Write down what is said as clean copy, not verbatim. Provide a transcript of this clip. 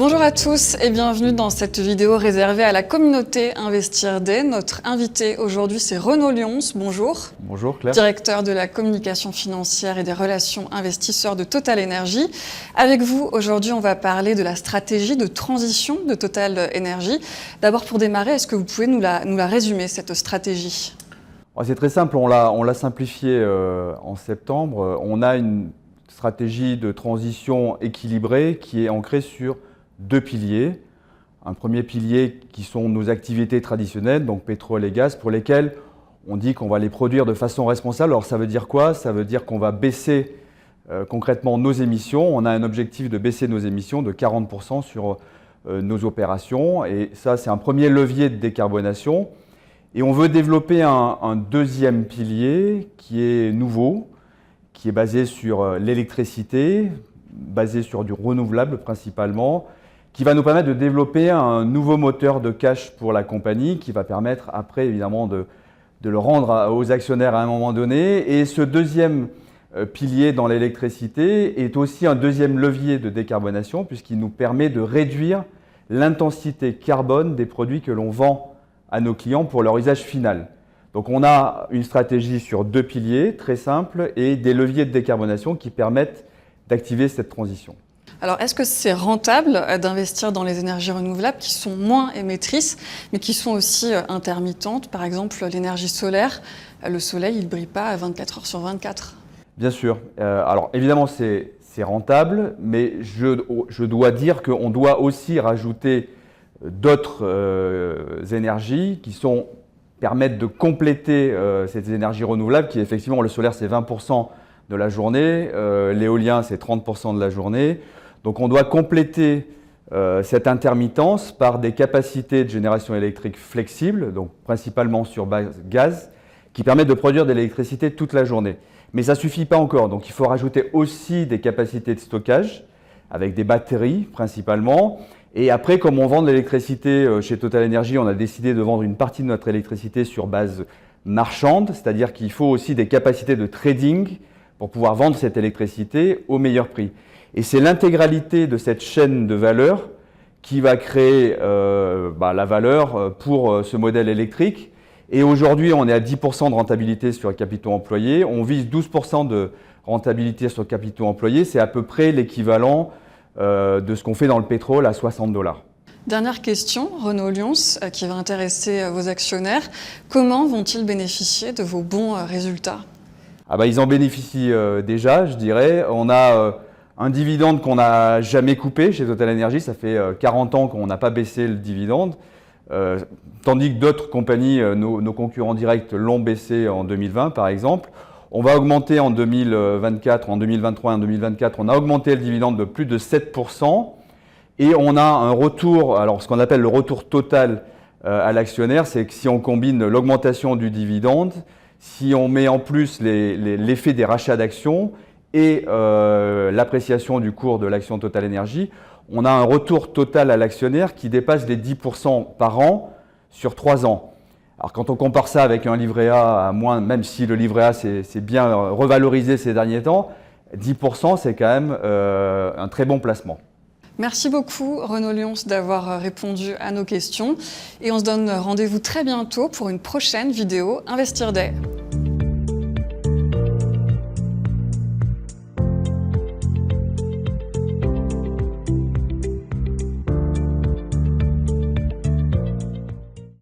Bonjour à tous et bienvenue dans cette vidéo réservée à la communauté Investir Day. Notre invité aujourd'hui c'est Renaud Lyons. Bonjour. Bonjour Claire. Directeur de la communication financière et des relations investisseurs de Total Energy. Avec vous aujourd'hui on va parler de la stratégie de transition de Total Energy. D'abord pour démarrer, est-ce que vous pouvez nous la résumer cette stratégie? C'est très simple, on l'a simplifié en septembre. On a une stratégie de transition équilibrée qui est ancrée sur deux piliers. Un premier pilier qui sont nos activités traditionnelles, donc pétrole et gaz, pour lesquelles on dit qu'on va les produire de façon responsable. Alors ça veut dire quoi? Ça veut dire qu'on va baisser concrètement nos émissions. On a un objectif de baisser nos émissions de 40% sur nos opérations. Et ça, c'est un premier levier de décarbonation. Et on veut développer un deuxième pilier qui est nouveau, qui est basé sur l'électricité, basé sur du renouvelable principalement, qui va nous permettre de développer un nouveau moteur de cash pour la compagnie, qui va permettre après évidemment de le rendre aux actionnaires à un moment donné. Et ce deuxième pilier dans l'électricité est aussi un deuxième levier de décarbonation, puisqu'il nous permet de réduire l'intensité carbone des produits que l'on vend à nos clients pour leur usage final. Donc on a une stratégie sur deux piliers très simples et des leviers de décarbonation qui permettent d'activer cette transition. Alors, est-ce que c'est rentable d'investir dans les énergies renouvelables qui sont moins émettrices, mais qui sont aussi intermittentes? Par exemple, l'énergie solaire, le soleil, il ne brille pas à 24 heures sur 24. Bien sûr. Alors, évidemment, c'est rentable, mais je dois dire qu'on doit aussi rajouter d'autres énergies qui permettent de compléter ces énergies renouvelables, qui effectivement, le solaire, c'est 20% de la journée, l'éolien, c'est 30% de la journée. Donc on doit compléter cette intermittence par des capacités de génération électrique flexibles, donc principalement sur base gaz, qui permettent de produire de l'électricité toute la journée. Mais ça ne suffit pas encore, donc il faut rajouter aussi des capacités de stockage, avec des batteries principalement. Et après, comme on vend de l'électricité chez Total Energy, on a décidé de vendre une partie de notre électricité sur base marchande, c'est-à-dire qu'il faut aussi des capacités de trading pour pouvoir vendre cette électricité au meilleur prix. Et c'est l'intégralité de cette chaîne de valeur qui va créer la valeur pour ce modèle électrique. Et aujourd'hui, on est à 10% de rentabilité sur les capitaux employés. On vise 12% de rentabilité sur les capitaux employés. C'est à peu près l'équivalent de ce qu'on fait dans le pétrole à $60. Dernière question, Renaud Lyons, qui va intéresser vos actionnaires. Comment vont-ils bénéficier de vos bons résultats? Ils en bénéficient déjà, je dirais. On a un dividende qu'on n'a jamais coupé chez Total Energy. Ça fait 40 ans qu'on n'a pas baissé le dividende. Tandis que d'autres compagnies, nos concurrents directs, l'ont baissé en 2020 par exemple. On va augmenter en 2024, en 2023 et en 2024, on a augmenté le dividende de plus de 7%. Et on a un retour, alors ce qu'on appelle le retour total à l'actionnaire, c'est que si on combine l'augmentation du dividende, si on met en plus l'effet des rachats d'actions et l'appréciation du cours de l'action Total Energy, on a un retour total à l'actionnaire qui dépasse les 10% par an sur 3 ans. Alors quand on compare ça avec un livret A à moins, même si le livret A s'est bien revalorisé ces derniers temps, 10% c'est quand même un très bon placement. Merci beaucoup Renaud Lyons d'avoir répondu à nos questions et on se donne rendez-vous très bientôt pour une prochaine vidéo Investir Day.